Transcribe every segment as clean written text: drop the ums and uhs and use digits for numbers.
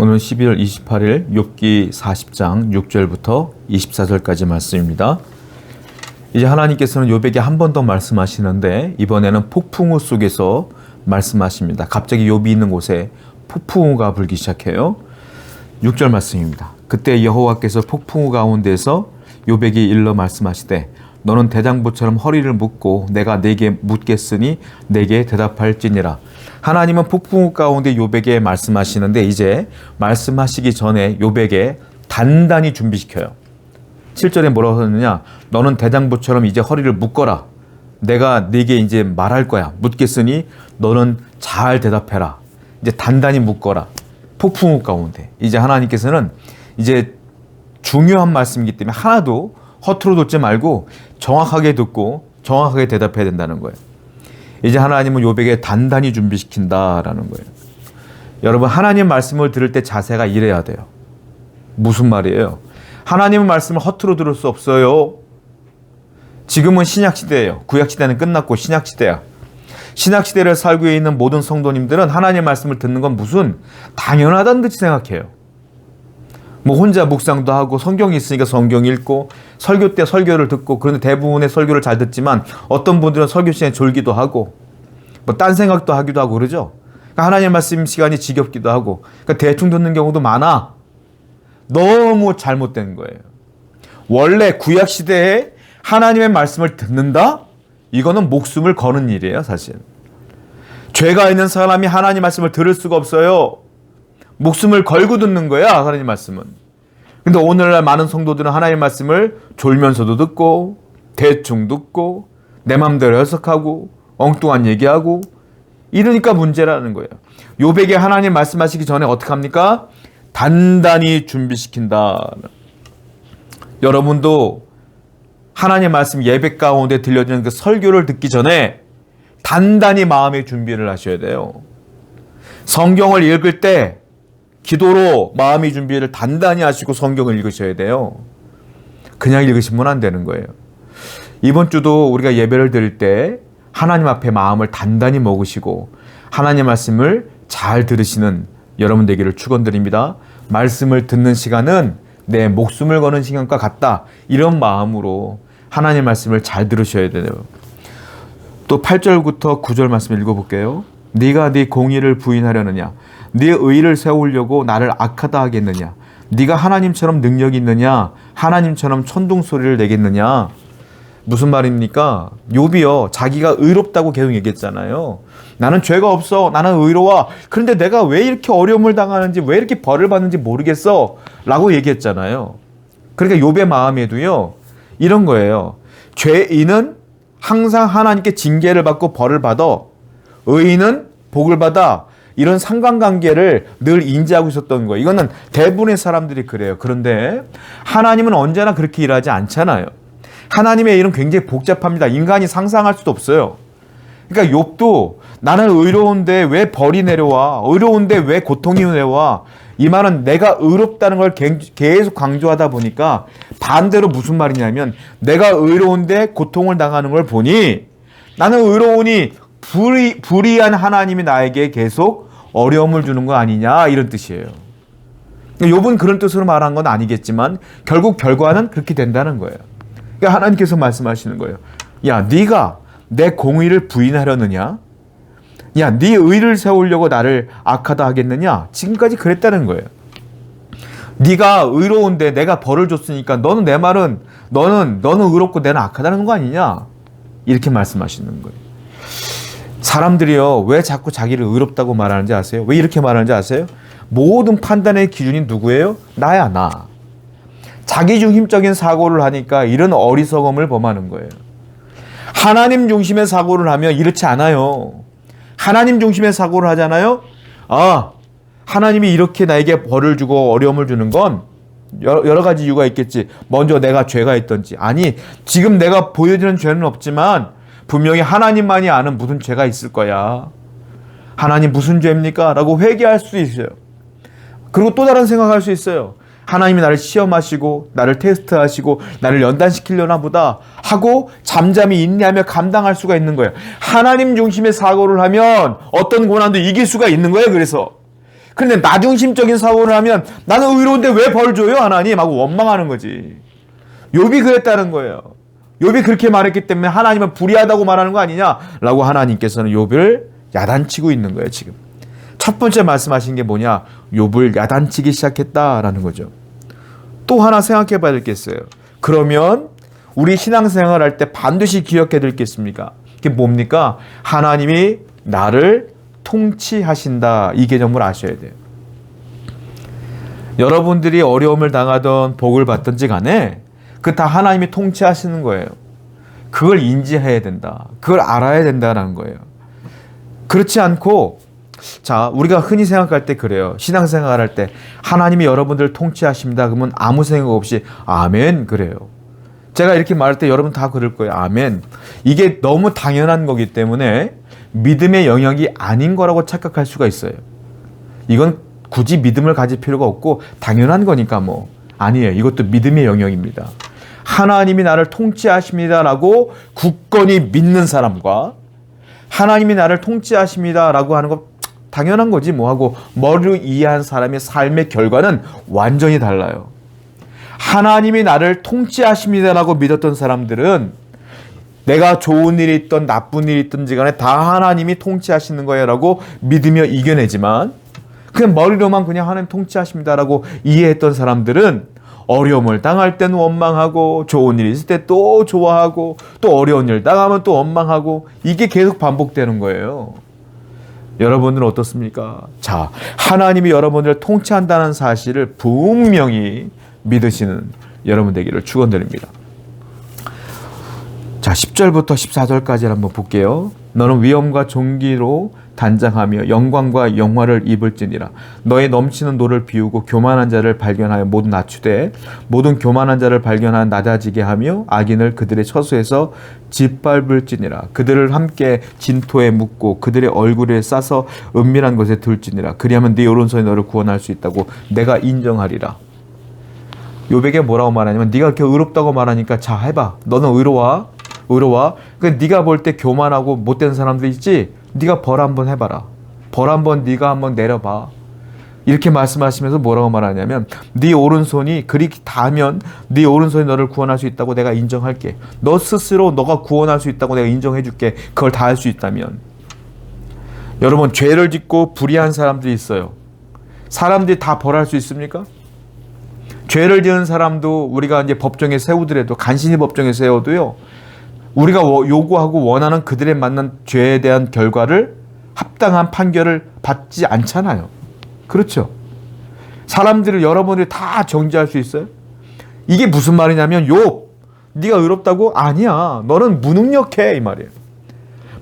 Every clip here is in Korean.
오늘 12월 28일 욥기 40장 6절부터 24절까지 말씀입니다. 이제 하나님께서는 욥에게 한 번 더 말씀하시는데 이번에는 폭풍우 속에서 말씀하십니다. 갑자기 욥이 있는 곳에 폭풍우가 불기 시작해요. 6절 말씀입니다. 그때 여호와께서 폭풍우 가운데서 욥에게 일러 말씀하시되 너는 대장부처럼 허리를 묶고 내가 네게 묻겠으니 내게 대답할지니라. 하나님은 폭풍우 가운데 욥에게 말씀하시는데 이제 말씀하시기 전에 욥에게 단단히 준비시켜요. 7절에 뭐라고 하느냐? 너는 대장부처럼 이제 허리를 묶어라. 내가 네게 이제 말할 거야. 묻겠으니 너는 잘 대답해라. 이제 단단히 묶어라. 폭풍우 가운데. 이제 하나님께서는 이제 중요한 말씀이기 때문에 하나도 허투루 듣지 말고 정확하게 듣고 정확하게 대답해야 된다는 거예요. 이제 하나님은 욥에게 단단히 준비시킨다라는 거예요. 여러분, 하나님 말씀을 들을 때 자세가 이래야 돼요. 무슨 말이에요? 하나님의 말씀을 허투루 들을 수 없어요. 지금은 신약시대예요. 구약시대는 끝났고 신약시대야. 신약시대를 살고 있는 모든 성도님들은 하나님의 말씀을 듣는 건 무슨 당연하다는 듯이 생각해요. 뭐 혼자 묵상도 하고 성경이 있으니까 성경 읽고 설교 때 설교를 듣고, 그런데 대부분의 설교를 잘 듣지만 어떤 분들은 설교 시간에 졸기도 하고 뭐 딴 생각도 하기도 하고 그러죠. 그러니까 하나님 말씀 시간이 지겹기도 하고, 그러니까 대충 듣는 경우도 많아. 너무 잘못된 거예요. 원래 구약 시대에 하나님의 말씀을 듣는다? 이거는 목숨을 거는 일이에요, 사실. 죄가 있는 사람이 하나님 말씀을 들을 수가 없어요. 목숨을 걸고 듣는 거야, 하나님 말씀은. 근데 오늘날 많은 성도들은 하나님 말씀을 졸면서도 듣고 대충 듣고 내 맘대로 해석하고 엉뚱한 얘기하고 이러니까 문제라는 거예요. 욥에게 하나님 말씀하시기 전에 어떻게 합니까? 단단히 준비시킨다. 여러분도 하나님 말씀 예배 가운데 들려주는 그 설교를 듣기 전에 단단히 마음의 준비를 하셔야 돼요. 성경을 읽을 때 기도로 마음의 준비를 단단히 하시고 성경을 읽으셔야 돼요. 그냥 읽으시면 안 되는 거예요. 이번 주도 우리가 예배를 드릴 때 하나님 앞에 마음을 단단히 먹으시고 하나님 말씀을 잘 들으시는 여러분 되기를 축원드립니다. 말씀을 듣는 시간은 내 목숨을 거는 시간과 같다. 이런 마음으로 하나님 말씀을 잘 들으셔야 돼요. 또 8절부터 9절 말씀 읽어볼게요. 네가 네 공의를 부인하려느냐? 네 의를 세우려고 나를 악하다 하겠느냐? 네가 하나님처럼 능력이 있느냐? 하나님처럼 천둥소리를 내겠느냐? 무슨 말입니까? 욥이요, 자기가 의롭다고 계속 얘기했잖아요. 나는 죄가 없어. 나는 의로워. 그런데 내가 왜 이렇게 어려움을 당하는지, 왜 이렇게 벌을 받는지 모르겠어. 라고 얘기했잖아요. 그러니까 욥의 마음에도요, 이런 거예요. 죄인은 항상 하나님께 징계를 받고 벌을 받아. 의인은 복을 받아. 이런 상관관계를 늘 인지하고 있었던 거예요. 이거는 대부분의 사람들이 그래요. 그런데 하나님은 언제나 그렇게 일하지 않잖아요. 하나님의 일은 굉장히 복잡합니다. 인간이 상상할 수도 없어요. 그러니까 욥도 나는 의로운데 왜 벌이 내려와? 의로운데 왜 고통이 내려와? 이 말은 내가 의롭다는 걸 계속 강조하다 보니까 반대로 무슨 말이냐면 내가 의로운데 고통을 당하는 걸 보니 나는 의로우니 불의한 하나님이 나에게 계속 어려움을 주는 거 아니냐, 이런 뜻이에요. 욥은 그런 뜻으로 말한 건 아니겠지만 결국 결과는 그렇게 된다는 거예요. 그러니까 하나님께서 말씀하시는 거예요. 야, 네가 내 공의를 부인하려느냐? 야, 네 의를 세우려고 나를 악하다 하겠느냐? 지금까지 그랬다는 거예요. 네가 의로운데 내가 벌을 줬으니까 너는 내 말은 너는 의롭고 내는 악하다는 거 아니냐? 이렇게 말씀하시는 거예요. 사람들이요, 왜 자꾸 자기를 의롭다고 말하는지 아세요? 왜 이렇게 말하는지 아세요? 모든 판단의 기준이 누구예요? 나야, 나. 자기중심적인 사고를 하니까 이런 어리석음을 범하는 거예요. 하나님 중심의 사고를 하면 이렇지 않아요. 하나님 중심의 사고를 하잖아요. 아, 하나님이 이렇게 나에게 벌을 주고 어려움을 주는 건 여러 가지 이유가 있겠지. 먼저 내가 죄가 있던지. 아니, 지금 내가 보여지는 죄는 없지만 분명히 하나님만이 아는 무슨 죄가 있을 거야. 하나님 무슨 죄입니까? 라고 회개할 수 있어요. 그리고 또 다른 생각할 수 있어요. 하나님이 나를 시험하시고 나를 테스트하시고 나를 연단시키려나 보다 하고 잠잠히 인내하며 감당할 수가 있는 거예요. 하나님 중심의 사고를 하면 어떤 고난도 이길 수가 있는 거예요. 그래서 그런데 나중심적인 사고를 하면 나는 의로운데 왜 벌 줘요 하나님 하고 원망하는 거지. 욥이 그랬다는 거예요. 욥이 그렇게 말했기 때문에 하나님은 불의하다고 말하는 거 아니냐라고 하나님께서는 욥을 야단치고 있는 거예요. 지금 첫 번째 말씀하신 게 뭐냐, 욥을 야단치기 시작했다라는 거죠. 또 하나 생각해 봐야 될 게 있어요. 그러면 우리 신앙생활 할 때 반드시 기억해야 될 게 있습니까? 그게 뭡니까? 하나님이 나를 통치하신다, 이 개념을 아셔야 돼요. 여러분들이 어려움을 당하던 복을 받든지 간에 그 다 하나님이 통치하시는 거예요. 그걸 인지해야 된다. 그걸 알아야 된다는 거예요. 그렇지 않고, 자, 우리가 흔히 생각할 때 그래요. 신앙생활 할 때 하나님이 여러분들을 통치하십니다. 그러면 아무 생각 없이 아멘 그래요. 제가 이렇게 말할 때 여러분 다 그럴 거예요. 아멘. 이게 너무 당연한 거기 때문에 믿음의 영역이 아닌 거라고 착각할 수가 있어요. 이건 굳이 믿음을 가질 필요가 없고 당연한 거니까 뭐. 아니에요. 이것도 믿음의 영역입니다. 하나님이 나를 통치하십니다라고 굳건히 믿는 사람과 하나님이 나를 통치하십니다라고 하는 거 당연한 거지 뭐 하고 머리로 이해한 사람의 삶의 결과는 완전히 달라요. 하나님이 나를 통치하십니다라고 믿었던 사람들은 내가 좋은 일이 있든 나쁜 일이 있든지 간에 다 하나님이 통치하시는 거예요 라고 믿으며 이겨내지만, 그냥 머리로만 그냥 하나님 통치하십니다라고 이해했던 사람들은 어려움을 당할 때는 원망하고 좋은 일이 있을 때 또 좋아하고 또 어려운 일 당하면 또 원망하고, 이게 계속 반복되는 거예요. 여러분들은 어떻습니까? 자, 하나님이 여러분들을 통치한다는 사실을 분명히 믿으시는 여러분 되기를 축원드립니다. 자, 10절부터 14절까지 한번 볼게요. 너는 위엄과 존귀로 단장하며 영광과 영화를 입을지니라. 너의 넘치는 노를 비우고 교만한 자를 발견하여 모두 낮추되 모든 교만한 자를 발견하여 낮아지게 하며 악인을 그들의 처소에서 짓밟을지니라. 그들을 함께 진토에 묻고 그들의 얼굴에 싸서 은밀한 곳에 둘지니라. 그리하면 네 오른손이 너를 구원할 수 있다고 내가 인정하리라. 욥에게 뭐라고 말하냐면, 네가 그렇게 의롭다고 말하니까 자 해봐. 너는 의로워. 그러니까 네가 볼 때 교만하고 못된 사람들 있지? 네가 벌 한번 해봐라. 벌 한번 네가 한번 내려봐. 이렇게 말씀하시면서 뭐라고 말하냐면, 네 오른손이 그렇게 닿으면 네 오른손이 너를 구원할 수 있다고 내가 인정할게. 너 스스로 너가 구원할 수 있다고 내가 인정해줄게. 그걸 다 할 수 있다면. 여러분, 죄를 짓고 불의한 사람들이 있어요. 사람들이 다 벌할 수 있습니까? 죄를 지은 사람도 우리가 이제 법정에 세우더라도, 간신히 법정에 세워도요, 우리가 요구하고 원하는 그들에 맞는 죄에 대한 결과를, 합당한 판결을 받지 않잖아요. 그렇죠? 사람들을 여러분들이 다 정죄할 수 있어요? 이게 무슨 말이냐면, 욥, 네가 의롭다고? 아니야. 너는 무능력해, 이 말이에요.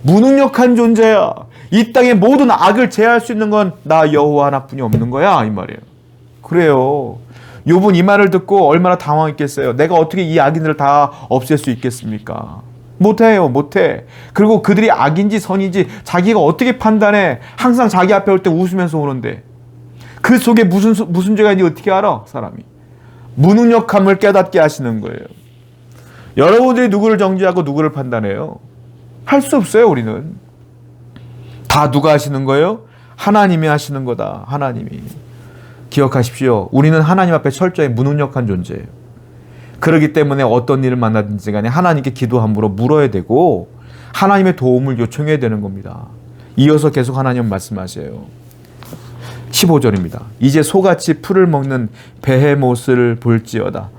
무능력한 존재야. 이 땅의 모든 악을 제할 수 있는 건 나 여호와 하나뿐이 없는 거야, 이 말이에요. 그래요. 욥은 이 말을 듣고 얼마나 당황했겠어요. 내가 어떻게 이 악인들을 다 없앨 수 있겠습니까? 못해요, 못해. 그리고 그들이 악인지 선인지 자기가 어떻게 판단해? 항상 자기 앞에 올 때 웃으면서 오는데 그 속에 무슨 죄가 있는지 어떻게 알아? 사람이. 무능력함을 깨닫게 하시는 거예요. 여러분들이 누구를 정죄하고 누구를 판단해요? 할 수 없어요. 우리는 다 누가 하시는 거예요? 하나님이 하시는 거다. 하나님이. 기억하십시오. 우리는 하나님 앞에 철저히 무능력한 존재예요. 그렇기 때문에 어떤 일을 만나든지 간에 하나님께 기도함으로 물어야 되고 하나님의 도움을 요청해야 되는 겁니다. 이어서 계속 하나님 말씀하세요. 15절입니다. 이제 소같이 풀을 먹는 베헤못을 볼지어다.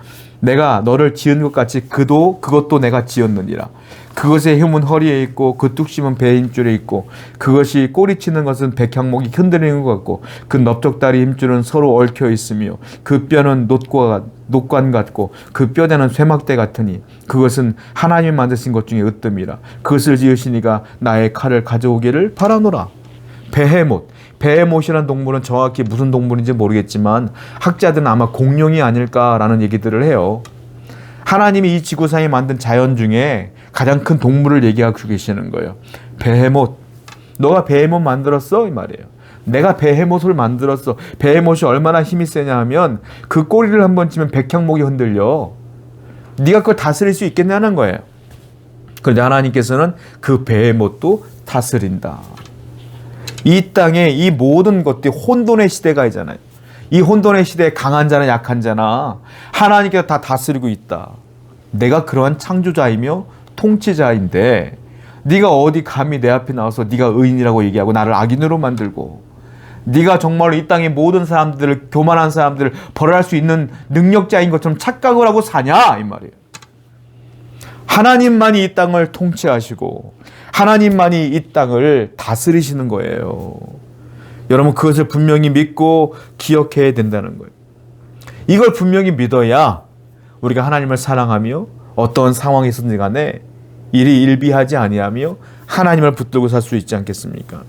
내가 너를 지은 것 같이 그것도 내가 지었느니라. 그것의 힘은 허리에 있고 그 뚝심은 배의 힘줄에 있고 그것이 꼬리치는 것은 백향목이 흔들리는 것 같고 그 넓적다리 힘줄은 서로 얽혀 있으며 그 뼈는 녹관 같고 그 뼈대는 쇠막대 같으니 그것은 하나님이 만드신 것 중에 으뜸이라. 그것을 지으시니가 나의 칼을 가져오기를 바라노라. 베헤못이라는 동물은 정확히 무슨 동물인지 모르겠지만 학자들은 아마 공룡이 아닐까라는 얘기들을 해요. 하나님이 이 지구상에 만든 자연 중에 가장 큰 동물을 얘기하고 계시는 거예요. 베헤못. 너가 베헤못 만들었어? 이 말이에요. 내가 베헤못을 만들었어. 베헤못이 얼마나 힘이 세냐 하면 그 꼬리를 한번 치면 백향목이 흔들려. 네가 그걸 다스릴 수 있겠냐는 거예요. 그런데 하나님께서는 그 베헤못도 다스린다. 이 땅에 이 모든 것들이 혼돈의 시대가 있잖아요. 이 혼돈의 시대에 강한 자나 약한 자나 하나님께서 다 다스리고 있다. 내가 그러한 창조자이며 통치자인데 네가 어디 감히 내 앞에 나와서 네가 의인이라고 얘기하고 나를 악인으로 만들고 네가 정말로 이 땅의 모든 사람들을, 교만한 사람들을 벌할 수 있는 능력자인 것처럼 착각을 하고 사냐 이 말이에요. 하나님만이 이 땅을 통치하시고 하나님만이 이 땅을 다스리시는 거예요. 여러분 그것을 분명히 믿고 기억해야 된다는 거예요. 이걸 분명히 믿어야 우리가 하나님을 사랑하며 어떤 상황이든지 간에 일이 일비하지 아니하며 하나님을 붙들고 살 수 있지 않겠습니까?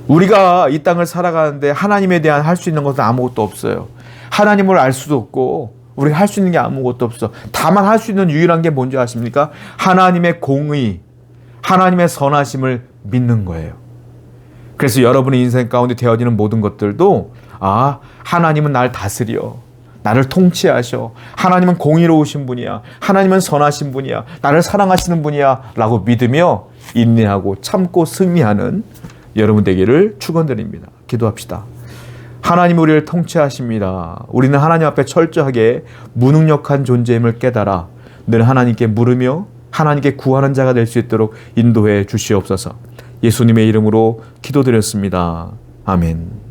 우리가 이 땅을 살아가는데 하나님에 대한 할 수 있는 것은 아무것도 없어요. 하나님을 알 수도 없고 우리가 할 수 있는 게 아무것도 없어. 다만 할 수 있는 유일한 게 뭔지 아십니까? 하나님의 공의, 하나님의 선하심을 믿는 거예요. 그래서 여러분의 인생 가운데 되어지는 모든 것들도 하나님은 나를 다스려, 나를 통치하셔, 하나님은 공의로우신 분이야, 하나님은 선하신 분이야, 나를 사랑하시는 분이야 라고 믿으며 인내하고 참고 승리하는 여러분 되기를 축원드립니다. 기도합시다. 하나님 우리를 통치하십니다. 우리는 하나님 앞에 철저하게 무능력한 존재임을 깨달아 늘 하나님께 물으며 하나님께 구하는 자가 될 수 있도록 인도해 주시옵소서. 예수님의 이름으로 기도드렸습니다. 아멘.